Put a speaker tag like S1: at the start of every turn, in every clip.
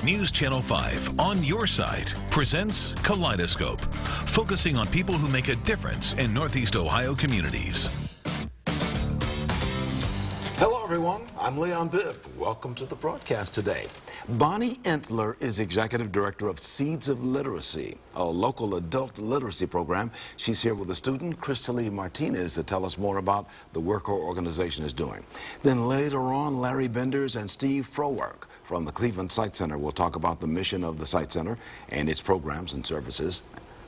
S1: News Channel 5 on your side presents Kaleidoscope, focusing on people who make a difference in Northeast Ohio communities.
S2: Hello everyone, I'm Leon Bibb. Welcome to the broadcast today. Bonnie Entler is Executive Director of Seeds of Literacy, a local adult literacy program. She's here with a student, Crystalie Martinez, to tell us more about the work her organization is doing. Then later on, Larry Benders and Steve Frowork from the Cleveland Site Center will talk about the mission of the Site Center and its programs and services.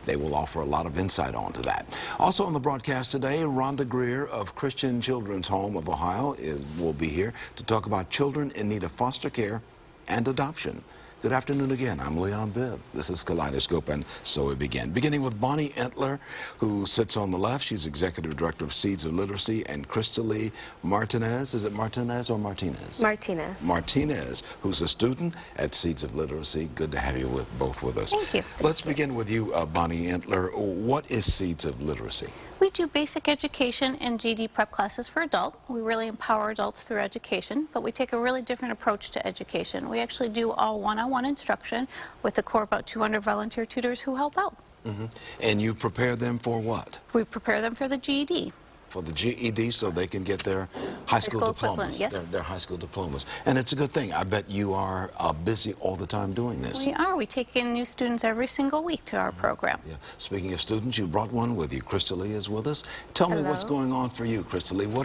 S2: They will offer a lot of insight onto that. Also on the broadcast today, Rhonda Greer of Christian Children's Home of Ohio will be here to talk about children in need of foster care and adoption. Good afternoon again. I'm Leon Bibb. This is Kaleidoscope, and so we begin. Beginning with Bonnie Entler, who sits on the left. She's Executive Director of Seeds of Literacy, and Crystalie Martinez. Is it Martinez or Martinez?
S3: Martinez.
S2: Martinez, who's a student at Seeds of Literacy. Good to have you both with us.
S3: Thank you.
S2: Let's begin with you, Bonnie Entler. What is Seeds of Literacy?
S4: We do basic education and GED prep classes for adults. We really empower adults through education, but we take a really different approach to education. We actually do all one-on-one instruction with a core about 200 volunteer tutors who help out.
S2: And you prepare them for what?
S4: We prepare them for the GED.
S2: For the GED, so they can get their high school diplomas.
S4: Yes.
S2: Their high school diplomas. And it's a good thing. I bet you are busy all the time doing this.
S4: We are. We take in new students every single week to our program.
S2: Yeah. Speaking of students, you brought one with you. Crystalie is with us. Tell me what's going on for you, Crystalie. What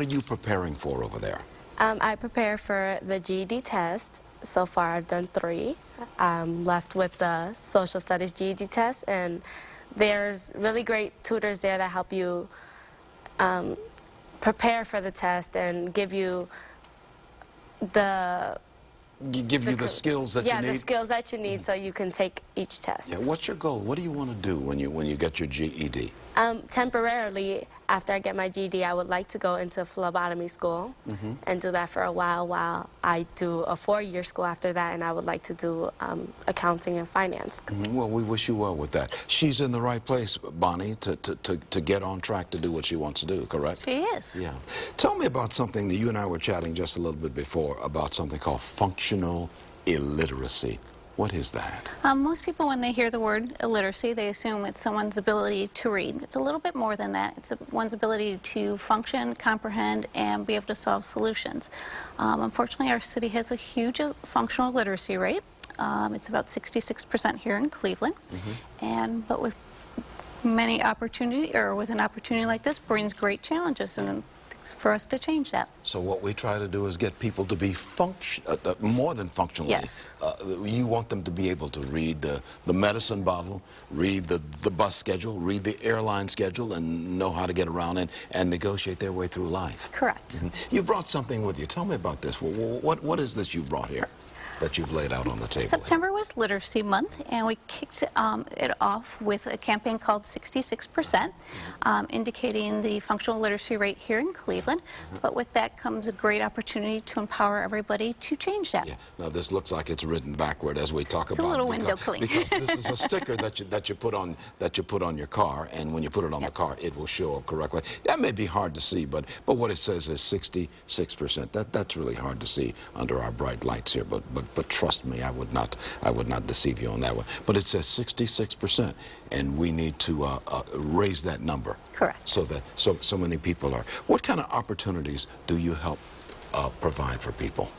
S2: are you preparing for over there?
S3: I prepare for the GED test. So far, I've done 3. I'm left with the social studies GED test, and there's really great tutors there that help you prepare for the test and give you the
S2: skills that you need?
S3: Yeah, the skills that you need so you can take each test.
S2: Yeah, what's your goal? What do you want to do when you get your GED?
S3: Temporarily, after I get my GED, I would like to go into phlebotomy school and do that for a while I do a 4-year school after that, and I would like to do accounting and finance.
S2: Well, we wish you well with that. She's in the right place, Bonnie, to get on track to do what she wants to do, correct?
S4: She is.
S2: Yeah. Tell me about something that you and I were chatting just a little bit before about something called functional illiteracy. What is that?
S4: Most people, when they hear the word illiteracy, they assume it's someone's ability to read. It's a little bit more than that. It's one's ability to function, comprehend, and be able to solve solutions. Unfortunately, our city has a huge functional literacy rate. It's about 66% here in Cleveland. But with many opportunity, or with an opportunity like this, brings great challenges and for us to change that.
S2: So what we try to do is get people to be more than functional.
S4: Yes.
S2: You want them to be able to read the medicine bottle, read the bus schedule, read the airline schedule, and know how to get around and negotiate their way through life.
S4: Correct.
S2: You brought something with you. Tell me about this. What is this you brought here that you've laid out on the table?
S4: September was Literacy Month, and we kicked it off with a campaign called 66%, indicating the functional literacy rate here in Cleveland. But with that comes a great opportunity to empower everybody to change that.
S2: Yeah. Now this looks like it's written backward as we talk about.
S4: It's a little window clean.
S2: Because this is a sticker that you put on your car, and when you put it on the car, it will show up correctly. That may be hard to see, but what it says is 66%. That's really hard to see under our bright lights here, but trust me, I would not deceive you on that one. But it says 66%, and we need to raise that number.
S4: Correct.
S2: So that so many people are. What kind of opportunities do you help provide for people?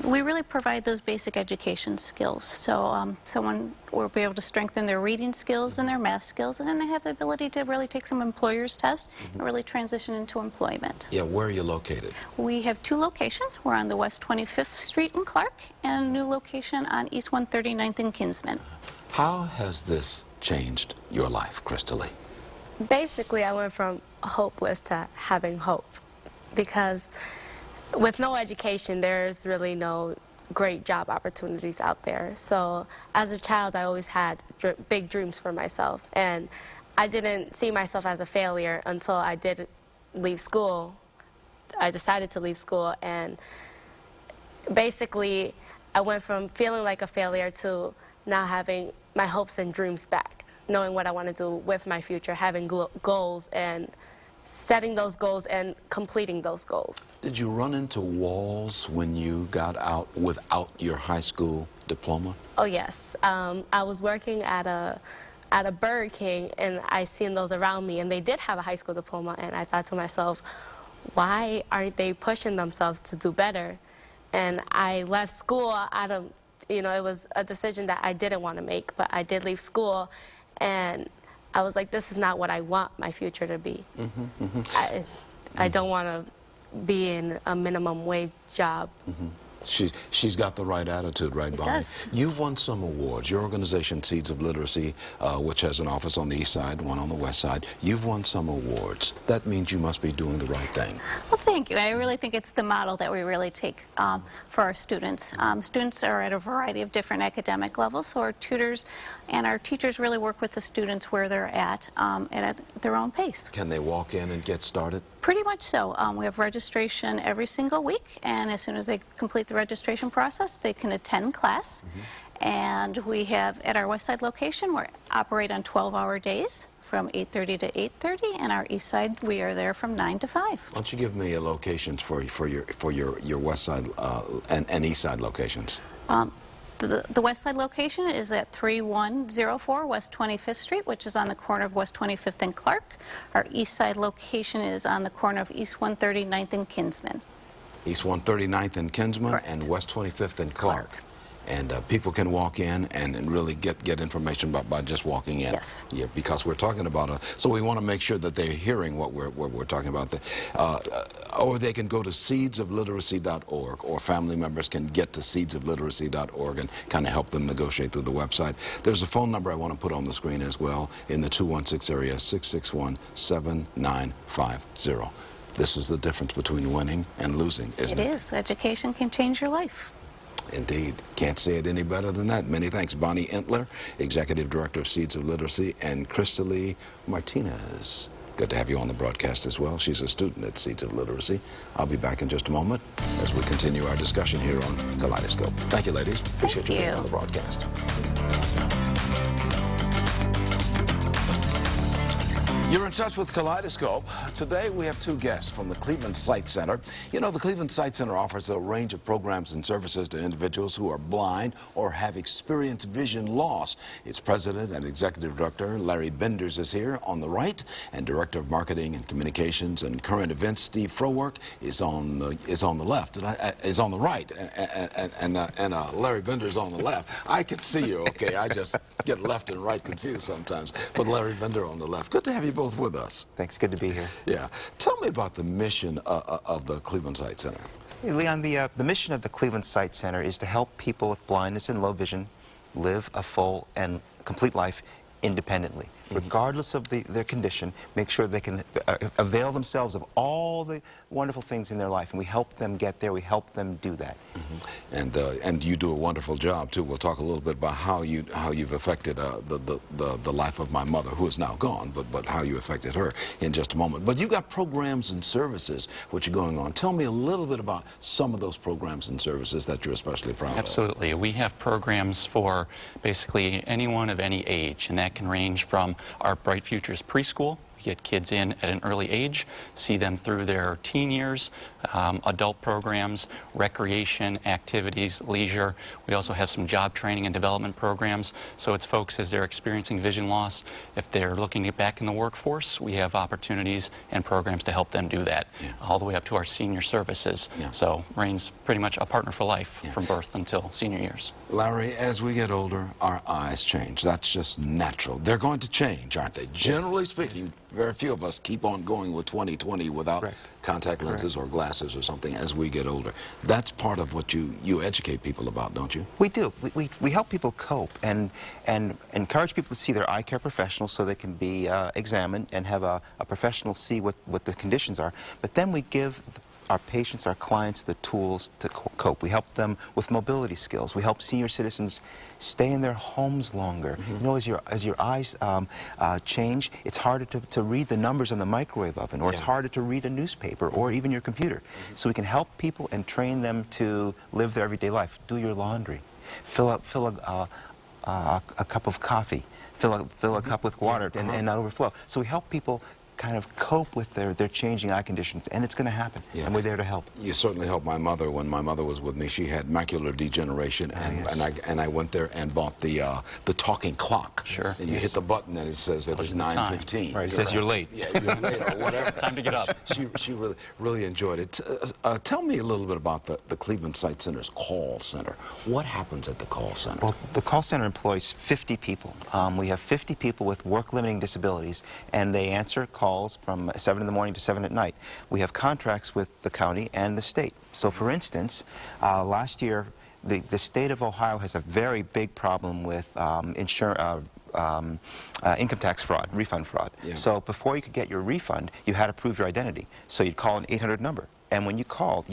S4: We really provide those basic education skills. So someone will be able to strengthen their reading skills and their math skills, and then they have the ability to really take some employer's tests and really transition into employment.
S2: Yeah, where are you located?
S4: We have 2 locations. We're on the West 25th Street in Clark, and a new location on East 139th in Kinsman.
S2: How has this changed your life, Crystalie?
S3: Basically, I went from hopeless to having hope, because with no education, there's really no great job opportunities out there. So as a child, I always had big dreams for myself, and I didn't see myself as a failure until I did leave school. I decided to leave school, and basically I went from feeling like a failure to now having my hopes and dreams back, knowing what I want to do with my future, having goals, and setting those goals and completing those goals.
S2: Did you run into walls when you got out without your high school diploma?
S3: Oh yes, I was working at a Burger King, and I seen those around me, and they did have a high school diploma, and I thought to myself, why aren't they pushing themselves to do better? And I left school out of, it was a decision that I didn't want to make, but I did leave school, and I was like, this is not what I want my future to be. I don't want to be in a minimum wage job.
S2: She's got the right attitude, right, Bonnie?
S4: does.
S2: You've won some awards. Your organization, Seeds of Literacy, which has an office on the east side, one on the west side, you've won some awards. That means you must be doing the right thing.
S4: Well, thank you. I really think it's the model that we really take for our students. Students are at a variety of different academic levels, so our tutors and our teachers really work with the students where they're at their own pace.
S2: Can they walk in and get started?
S4: Pretty much so. We have registration every single week, and as soon as they complete the registration process, they can attend class. And we have, at our west side location, we operate on 12-hour days from 8:30 to 8:30, and our east side, we are there from 9 to 5.
S2: Why don't you give me locations for your west side and east side locations?
S4: The west side location is at 3104 West 25th Street, which is on the corner of West 25th and Clark. Our east side location is on the corner of East 139th and Kinsman.
S2: East 139th and Kinsman.
S4: Correct.
S2: And West 25th and Clark. And people can walk in and really get information by just walking in.
S4: Yes.
S2: Yeah, because we're talking about so we want to make sure that they're hearing what we're talking about. Or they can go to seedsofliteracy.org, or family members can get to seedsofliteracy.org and kind of help them negotiate through the website. There's a phone number I want to put on the screen as well in the 216 area, 661-7950. This is the difference between winning and losing, isn't it?
S4: It is. Education can change your life.
S2: Indeed. Can't say it any better than that. Many thanks. Bonnie Entler, Executive Director of Seeds of Literacy, and Crystalie Martinez. Good to have you on the broadcast as well. She's a student at Seeds of Literacy. I'll be back in just a moment as we continue our discussion here on Kaleidoscope. Thank you, ladies. Appreciate you being on the broadcast. You're in touch with Kaleidoscope. Today we have two guests from the Cleveland Sight Center. You know, the Cleveland Sight Center offers a range of programs and services to individuals who are blind or have experienced vision loss. Its president and executive director, Larry Benders, is here on the right, and director of marketing and communications and current events, Steve Frowork, is on the left. Is on the right, and Larry Benders on the left. I can see you, okay? I just get left and right confused sometimes. But Larry Bender on the left. Good to have you both with us.
S5: Thanks. Good to be here.
S2: Yeah. Tell me about the mission of the Cleveland Sight Center.
S5: Hey, Leon, the mission of the Cleveland Sight Center is to help people with blindness and low vision live a full and complete life independently, regardless of their condition. Make sure they can avail themselves of all the wonderful things in their life, and we help them get there. We help them do that.
S2: And you do a wonderful job too. We'll talk a little bit about how you've affected the life of my mother, who is now gone, but how you affected her in just a moment. But you've got programs and services which are going on. Tell me a little bit about some of those programs and services that you're especially proud of.
S6: Absolutely. We have programs for basically anyone of any age, and that can range from our Bright Futures preschool. We get kids in at an early age, see them through their teen years, adult programs, recreation, activities, leisure. We also have some job training and development programs. So it's folks as they're experiencing vision loss. If they're looking to get back in the workforce, we have opportunities and programs to help them do that, all the way up to our senior services. So Rain's pretty much a partner for life from birth until senior years.
S2: Larry, as we get older, our eyes change. That's just natural. They're going to change, aren't they? Generally speaking, very few of us keep on going with 20/20 without contact lenses or glasses or something as we get older. That's part of what you educate people about, don't you?
S5: We do. We help people cope and encourage people to see their eye care professionals so they can be examined and have a professional see what the conditions are. But then we give our patients, our clients, the tools to cope. We help them with mobility skills. We help senior citizens stay in their homes longer. You know, as your eyes change, it's harder to read the numbers on the microwave oven, or it's harder to read a newspaper or even your computer. So we can help people and train them to live their everyday life. Do your laundry. Fill a cup of coffee. Fill a cup with water and not overflow. So we help people kind of cope with their changing eye conditions, and it's going to happen,
S2: Yeah.
S5: and we're there to help.
S2: You certainly helped my mother. When my mother was with me, she had macular degeneration, and I went there and bought the talking clock.
S6: Sure.
S2: And you hit the button and it says that it's 9:15.
S5: Right, it says you're late.
S2: Yeah, you're late or whatever.
S6: Time to get up.
S2: She really enjoyed it. Tell me a little bit about the Cleveland Sight Center's call center. What happens at the call center?
S5: Well, the call center employs 50 people. We have 50 people with work-limiting disabilities, and they answer calls from 7 in the morning to 7 at night. We have contracts with the county and the state. So, for instance, last year, the state of Ohio has a very big problem with income tax fraud, refund fraud.
S2: Yeah.
S5: So before you could get your refund, you had to prove your identity. So you'd call an 800 number. And when you called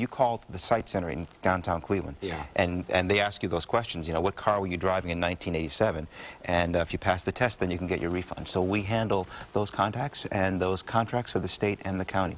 S5: the Sight Center in downtown Cleveland.
S2: Yeah.
S5: And they ask you those questions, you know, what car were you driving in 1987? And if you pass the test, then you can get your refund. So we handle those contacts and those contracts for the state and the county.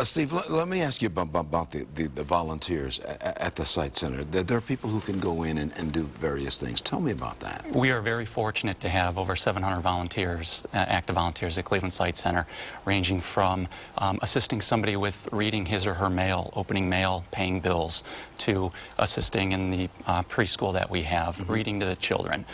S2: Steve, let me ask you about the volunteers at the Sight Center. There are people who can go in and do various things. Tell me about that.
S6: We are very fortunate to have over 700 volunteers, active volunteers at Cleveland Sight Center, ranging from assisting somebody with reading his or her mail, opening mail, paying bills, to assisting in the preschool that we have, reading to the children.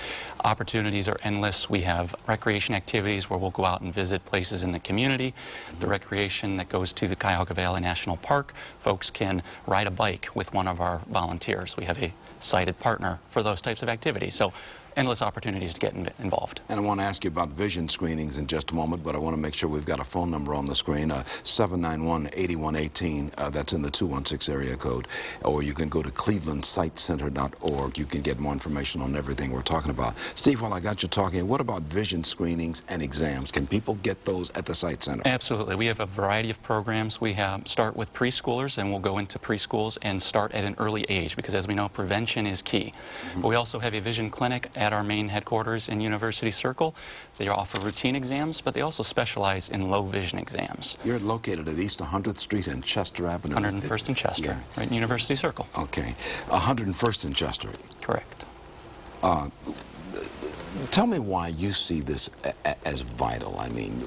S6: Opportunities are endless. We have recreation activities where we'll go out and visit places in the community. The recreation that goes to the Cuyahoga Valley National Park, folks can ride a bike with one of our volunteers. We have a sighted partner for those types of activities. So endless opportunities to get involved.
S2: And I want to ask you about vision screenings in just a moment, but I want to make sure we've got a phone number on the screen, 791-8118. That's in the 216 area code. Or you can go to clevelandsightcenter.org. You can get more information on everything we're talking about. Steve, while I got you talking, what about vision screenings and exams? Can people get those at the Sight Center?
S6: Absolutely. We have a variety of programs. We start with preschoolers, and we'll go into preschools and start at an early age, because as we know, prevention is key. But we also have a vision clinic at our main headquarters in University Circle. They offer routine exams, but they also specialize in low vision exams.
S2: You're located at East 100th Street and Chester Avenue.
S6: 101st and Chester,
S2: Yeah.
S6: right in University Circle.
S2: Okay. 101st and Chester.
S6: Correct.
S2: Tell me why you see this as vital. I mean,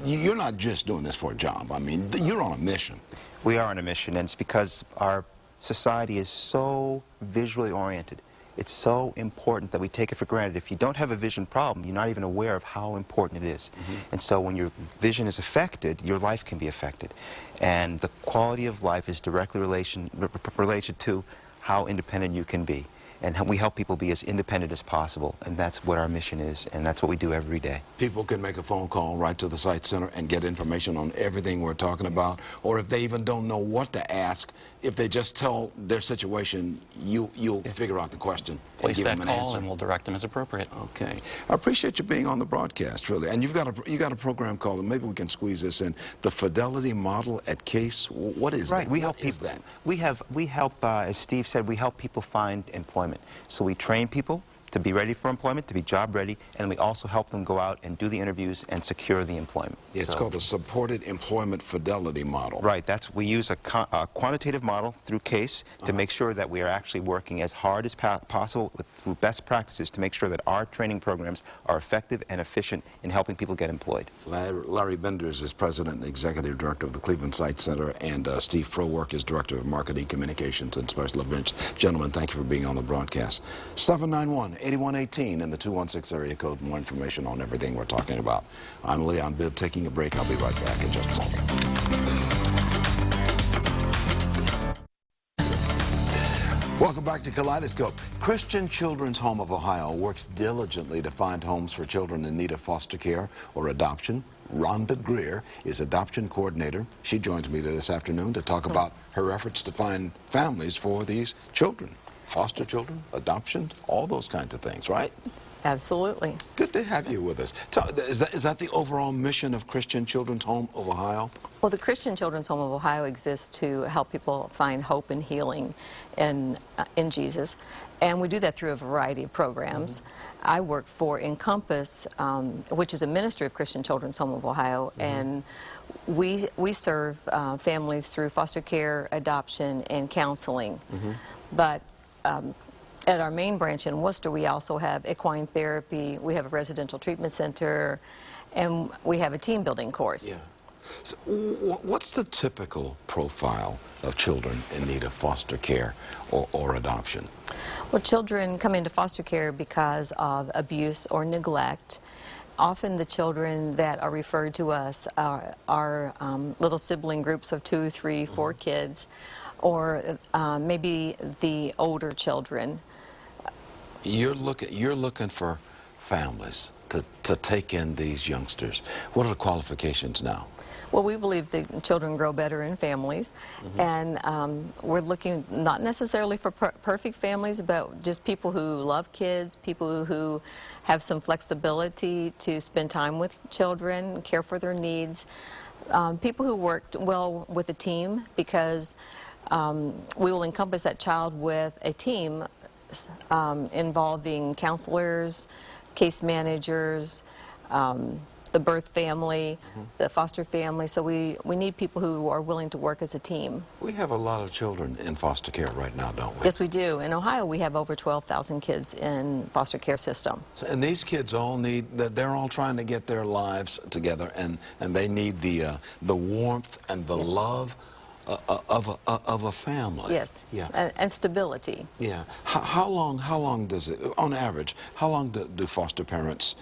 S2: you're not just doing this for a job. I mean, you're on a mission.
S5: We are on a mission, and it's because our society is so visually oriented. It's so important that we take it for granted. If you don't have a vision problem, you're not even aware of how important it is. And so when your vision is affected, your life can be affected. And the quality of life is directly related to how independent you can be. And we help people be as independent as possible, and that's what our mission is, and that's what we do every day.
S2: People can make a phone call right to the Sight Center and get information on everything we're talking about, or if they even don't know what to ask, if they just tell their situation, you'll figure out the question and
S6: Place
S2: give
S6: that
S2: them an
S6: call
S2: answer.
S6: and we'll direct them as appropriate.
S2: Okay. I appreciate you being on the broadcast, really. And you got a program called, maybe we can squeeze this in, the Fidelity Model at Case. What is
S5: Right,
S2: that?
S5: we help
S2: What is
S5: people.
S2: that?
S5: We help, as Steve said, we help people find employment. So we train people to be ready for employment, to be job ready, and we also help them go out and do the interviews and secure the employment.
S2: Yeah, it's
S5: So-
S2: called the Supported Employment Fidelity Model.
S5: Right, we use a quantitative model through CASE to make sure that we are actually working as hard as possible with best practices to make sure that our training programs are effective and efficient in helping people get employed.
S2: Larry Benders is President and Executive Director of the Cleveland Sight Center, and Steve Frowork is Director of Marketing, Communications, and Special Events. Gentlemen, thank you for being on the broadcast. 791-8118 in the 216 area code. More information on everything we're talking about. I'm Leon Bibb, taking a break. I'll be right back in just a moment. Welcome back to Kaleidoscope. Christian Children's Home of Ohio works diligently to find homes for children in need of foster care or adoption. Rhonda Greer is adoption coordinator. She joins me this afternoon to talk about her efforts to find families for these children. Foster children, adoption, all those kinds of things, right?
S7: Absolutely.
S2: Good to have you with us. Is that the overall mission of Christian Children's Home of Ohio?
S7: Well, the Christian Children's Home of Ohio exists to help people find hope and healing in Jesus, and we do that through a variety of programs. I work for Encompass, which is a ministry of Christian Children's Home of Ohio, and we serve families through foster care, adoption, and counseling. But at our main branch in Worcester, we also have equine therapy, we have a residential treatment center, and we have a team building course.
S2: Yeah. So, what's the typical profile of children in need of foster care or adoption?
S7: Well, children come into foster care because of abuse or neglect. Often the children that are referred to us are little sibling groups of 2, 3, 4 kids, or maybe the older children.
S2: You're looking for families to take in these youngsters. What are the qualifications now?
S7: Well, we believe that children grow better in families, and we're looking not necessarily for perfect families, but just people who love kids, people who have some flexibility to spend time with children, care for their needs, people who worked well with a team, because we will encompass that child with a team involving counselors, case managers, the birth family, the foster family. So we need people who are willing to work as a team.
S2: We have a lot of children in foster care right now, don't we?
S7: Yes, we do. In Ohio, we have over 12,000 kids in foster care system.
S2: So, and these kids all need, they're all trying to get their lives together, and they need the warmth and the love of a family.
S7: Yes.
S2: Yeah.
S7: And stability.
S2: Yeah. How long does it, on average, how long do foster parents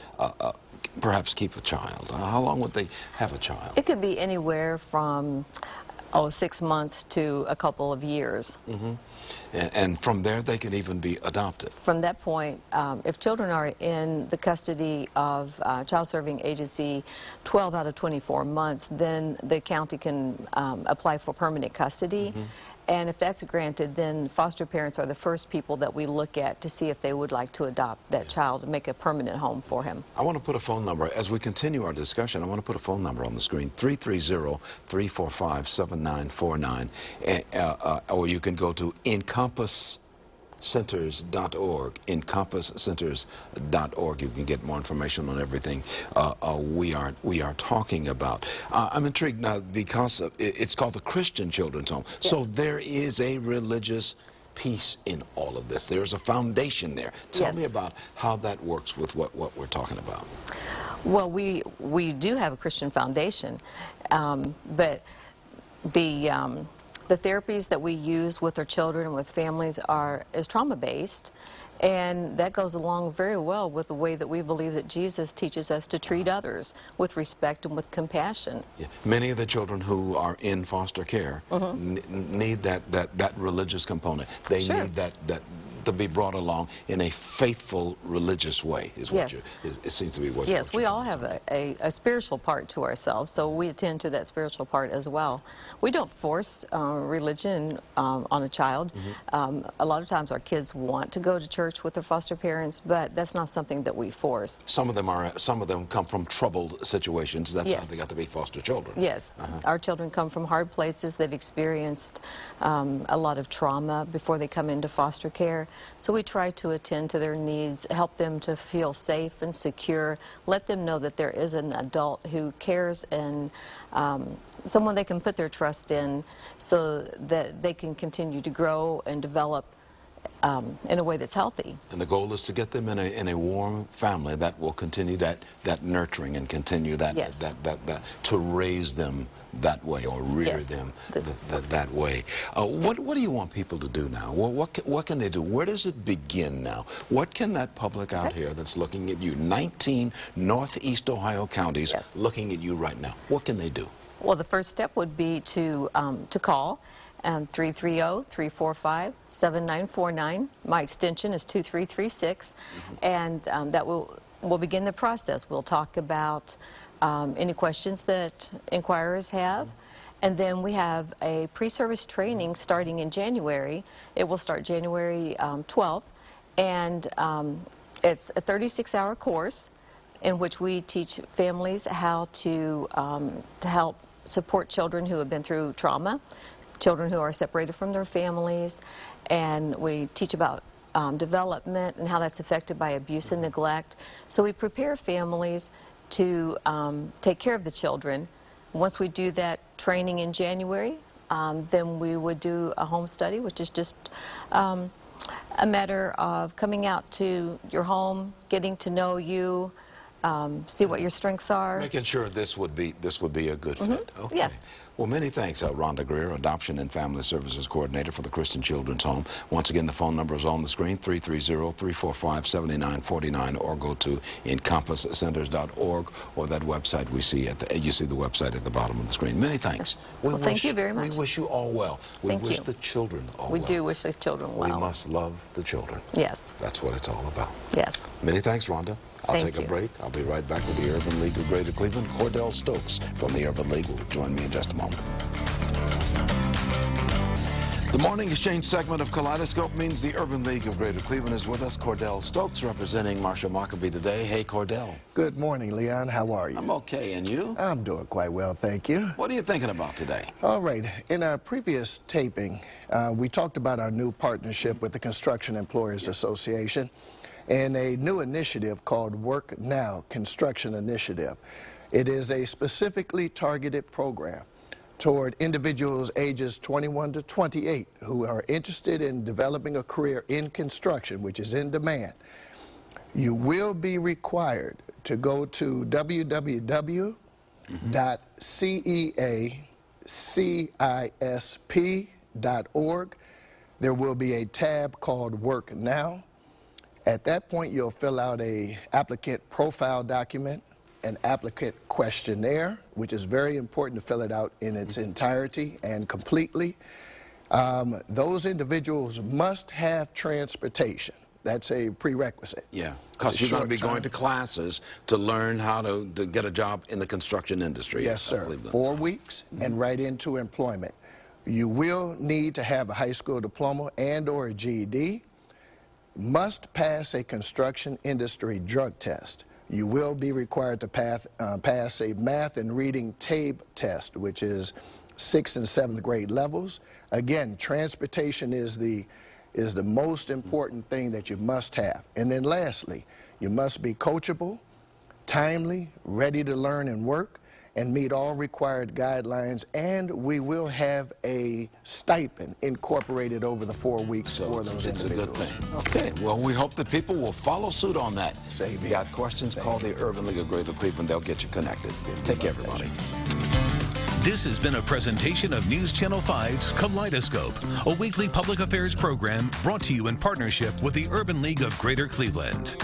S2: perhaps keep a child? How long would they have a child?
S7: It could be anywhere from 6 months to a couple of years.
S2: And from there, they can even be adopted.
S7: From that point, if children are in the custody of Child Serving Agency 12 out of 24 months, then the county can apply for permanent custody. And if that's granted, then foster parents are the first people that we look at to see if they would like to adopt that child and make a permanent home for him.
S2: I want to put a phone number, as we continue our discussion, I want to put a phone number on the screen, 330-345-7949, or you can go to encompasscenters.org, encompasscenters.org. You can get more information on everything we are talking about. I'm intrigued now because it's called the Christian Children's Home.
S7: Yes.
S2: So there is a religious piece in all of this. There's a foundation there. Tell me about how that works with what we're talking about.
S7: Well, we do have a Christian foundation, but the therapies that we use with our children and with families is trauma-based, and that goes along very well with the way that we believe that Jesus teaches us to treat others with respect and with compassion.
S2: Yeah. Many of the children who are in foster care need that religious component. They need that to be brought along in a faithful religious way, is what it seems to be what
S7: Yes, we all have
S2: about.
S7: a spiritual part to ourselves, so we attend to that spiritual part as well. We don't force religion on a child. A lot of times our kids want to go to church with their foster parents, but that's not something that we force.
S2: Some of them come from troubled situations. That's how they got to be foster children.
S7: Yes, our children come from hard places. They've experienced a lot of trauma before they come into foster care. So we try to attend to their needs, help them to feel safe and secure, let them know that there is an adult who cares and someone they can put their trust in so that they can continue to grow and develop in a way that's healthy.
S2: And the goal is to get them in a warm family that will continue that nurturing and continue that to raise them that way or rear them that way. What do you want people to do now? What can they do? Where does it begin now? What can that public out here that's looking at you, 19 Northeast Ohio counties looking at you right now, what can they do?
S7: Well, the first step would be to call 330-345-7949. My extension is 2336, and that will begin the process. We'll talk about any questions that inquirers have, and then we have a pre-service training starting in January. It will start January 12th, and it's a 36-hour course in which we teach families how to help support children who have been through trauma, children who are separated from their families, and we teach about development and how that's affected by abuse and neglect. So we prepare families to take care of the children. Once we do that training in January, then we would do a home study, which is just a matter of coming out to your home, getting to know you, see what your strengths are.
S2: Making sure this would be a good fit. Okay.
S7: Yes.
S2: Well, many thanks, Rhonda Greer, Adoption and Family Services Coordinator for the Christian Children's Home. Once again, the phone number is on the screen, 330-345-7949, or go to encompasscenters.org or that website we see you see the website at the bottom of the screen. Many thanks.
S7: Well, thank you very much.
S2: We wish you all well. We
S7: Thank
S2: wish
S7: you.
S2: the children all well.
S7: We do wish the children well.
S2: We must love the children.
S7: Yes.
S2: That's what it's all about.
S7: Yes.
S2: Many thanks, Rhonda. I'll
S7: Thank
S2: take a
S7: you.
S2: break. I'll be right back with the Urban League of Greater Cleveland. Cordell Stokes from the Urban League will join me in just a moment. The Morning Exchange segment of Kaleidoscope means the Urban League of Greater Cleveland is with us. Cordell Stokes representing Marshall Mockabee today. Hey, Cordell.
S8: Good morning, Leon. How are you?
S2: I'm okay, and you?
S8: I'm doing quite well, thank you.
S2: What are you thinking about today?
S8: All right. In our previous taping, we talked about our new partnership with the Construction Employers Association and a new initiative called Work Now Construction Initiative. It is a specifically targeted program toward individuals ages 21 to 28 who are interested in developing a career in construction, which is in demand. You will be required to go to www.ceacisp.org. There will be a tab called Work Now. At that point, you'll fill out an applicant profile document, an applicant questionnaire, which is very important to fill it out in its entirety and completely. Those individuals must have transportation. That's a prerequisite.
S2: Yeah, because you're going to be going to classes to learn how to get a job in the construction industry.
S8: Yes, sir. 4 weeks and right into employment. You will need to have a high school diploma and or a GED. Must pass a construction industry drug test. You will be required to pass a math and reading TABE test, which is 6th and 7th grade levels. Again, transportation is the most important thing that you must have. And then lastly, you must be coachable, timely, ready to learn and work, and meet all required guidelines, and we will have a stipend incorporated over the 4 weeks for those individuals.
S2: It's a good thing. Okay, well, we hope that people will follow suit on that.
S8: Same here.
S2: Got questions? Call the Urban League of Greater Cleveland. They'll get you connected. Take care, everybody.
S1: This has been a presentation of News Channel 5's Kaleidoscope, a weekly public affairs program brought to you in partnership with the Urban League of Greater Cleveland.